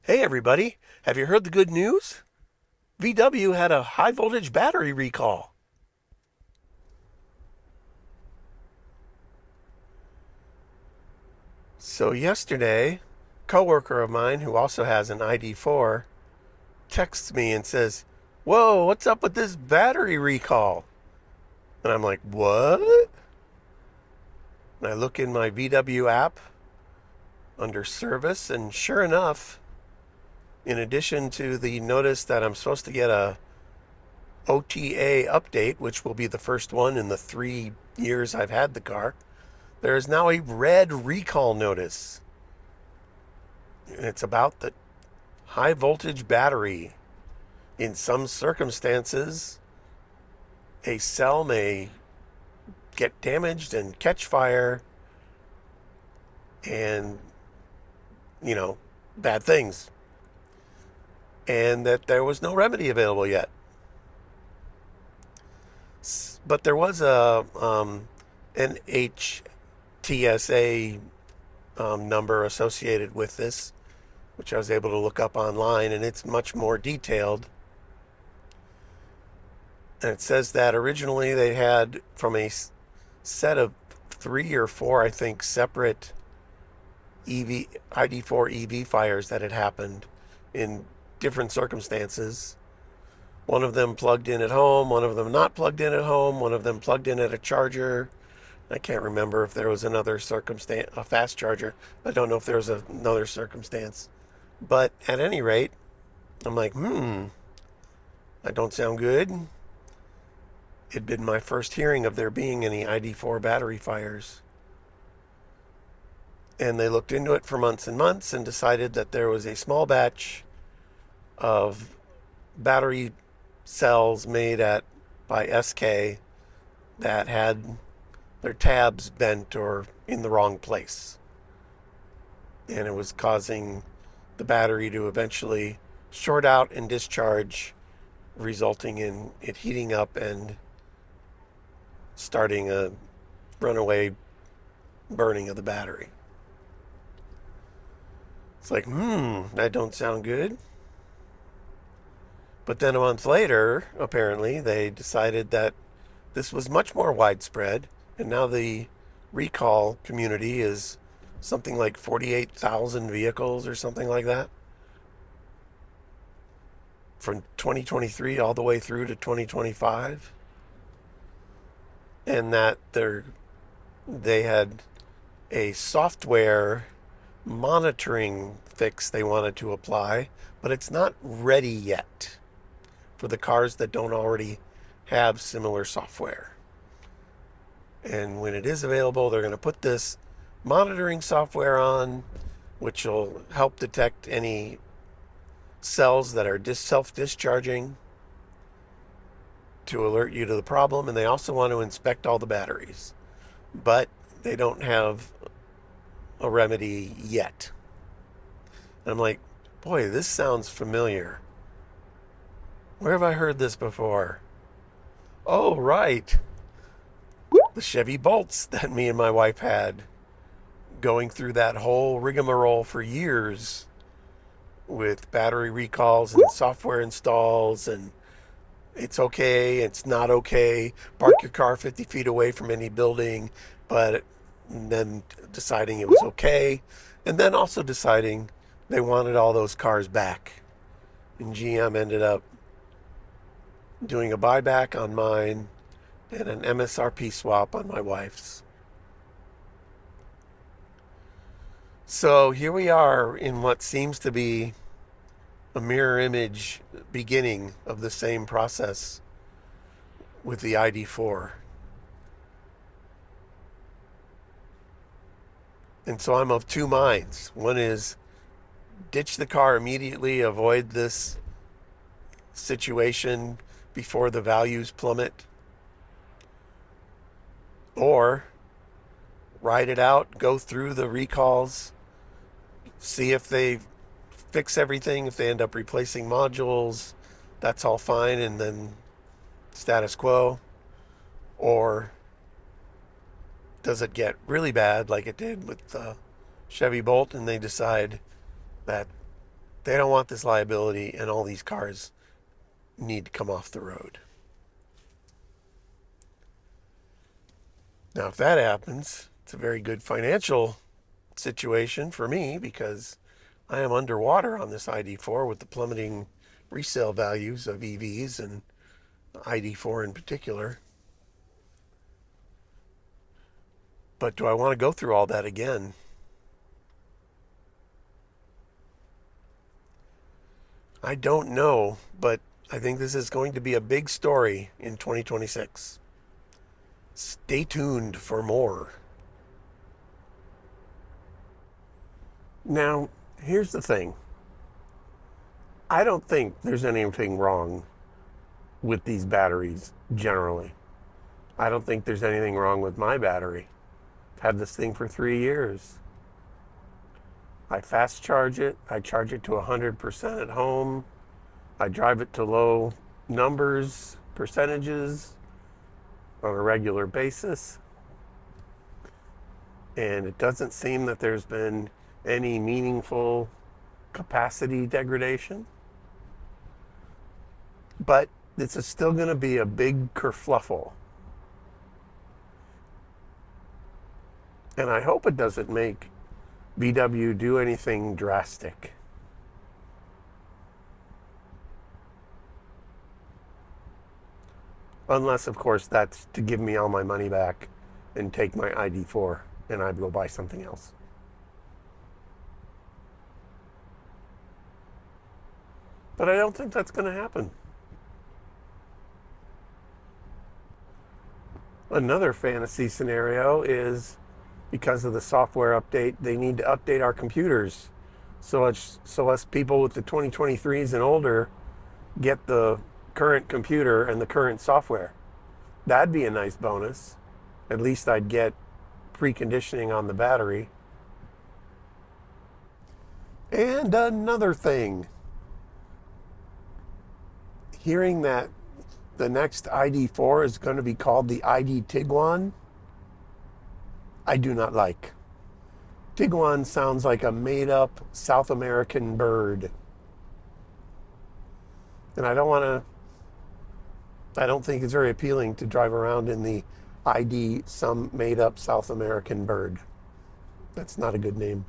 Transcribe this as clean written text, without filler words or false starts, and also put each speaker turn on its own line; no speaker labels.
Hey everybody, have you heard the good news? VW had a high voltage battery recall. So yesterday, a coworker of mine who also has an ID.4 texts me and says, "Whoa, what's up with this battery recall?" And I'm like, "What?" And I look in my VW app under service, and sure enough, in addition to the notice that I'm supposed to get a OTA update, which will be the first one in the 3 years I've had the car, there is now a red recall notice. It's about the high voltage battery. In some circumstances, a cell may get damaged and catch fire and, bad things. And that there was no remedy available yet. But there was a NHTSA number associated with this, which I was able to look up online, and it's much more detailed. And it says that originally they had, from a set of 3 or 4, I think, separate ID4 EV fires that had happened in different circumstances. One of them plugged in at home, one of them not plugged in at home, one of them plugged in at a charger. I can't remember if there was another circumstance, a fast charger. I don't know if there was another circumstance. But at any rate, I'm like, that don't sound good. It'd been my first hearing of there being any ID4 battery fires. And they looked into it for months and months and decided that there was a small batch of battery cells made by SK that had their tabs bent or in the wrong place. And it was causing the battery to eventually short out and discharge, resulting in it heating up and starting a runaway burning of the battery. It's like, that don't sound good. But then a month later, apparently, they decided that this was much more widespread, and now the recall community is something like 48,000 vehicles or something like that, from 2023 all the way through to 2025. And that they had a software monitoring fix they wanted to apply, but it's not ready yet for the cars that don't already have similar software. And when it is available, they're going to put this monitoring software on, which will help detect any cells that are self-discharging to alert you to the problem. And they also want to inspect all the batteries, but they don't have a remedy yet. And I'm like, boy, this sounds familiar. Where have I heard this before? Oh, right. The Chevy Bolts that me and my wife had, going through that whole rigmarole for years with battery recalls and software installs, and it's okay, it's not okay, park your car 50 feet away from any building, but then deciding it was okay, and then also deciding they wanted all those cars back. And GM ended up doing a buyback on mine and an MSRP swap on my wife's. So here we are in what seems to be a mirror image beginning of the same process with the ID.4. And so I'm of two minds. One is ditch the car immediately, avoid this situation before the values plummet, or ride it out, go through the recalls, see if they fix everything. If they end up replacing modules, that's all fine, and then status quo. Or does it get really bad like it did with the Chevy Bolt, and they decide that They don't want this liability, and all these cars need to come off the road. Now, if that happens, it's a very good financial situation for me because I am underwater on this ID.4 with the plummeting resale values of EVs and ID.4 in particular. But do I want to go through all that again? I don't know, but I think this is going to be a big story in 2026. Stay tuned for more. Now, here's the thing. I don't think there's anything wrong with these batteries generally. I don't think there's anything wrong with my battery. I've had this thing for 3 years. I fast charge it. I charge it to 100% at home. I drive it to low numbers, percentages on a regular basis. And it doesn't seem that there's been any meaningful capacity degradation. But this is still going to be a big kerfluffle. And I hope it doesn't make VW do anything drastic. Unless, of course, that's to give me all my money back and take my ID.4 and I'd go buy something else. But I don't think that's going to happen. Another fantasy scenario is because of the software update, they need to update our computers. So us people with the 2023s and older get the current computer and the current software. That'd be a nice bonus. At least I'd get preconditioning on the battery. And another thing, hearing that the next ID.4 is going to be called the ID Tiguan, I do not like. Tiguan sounds like a made-up South American bird. And I don't think it's very appealing to drive around in the ID, some made-up South American bird. That's not a good name.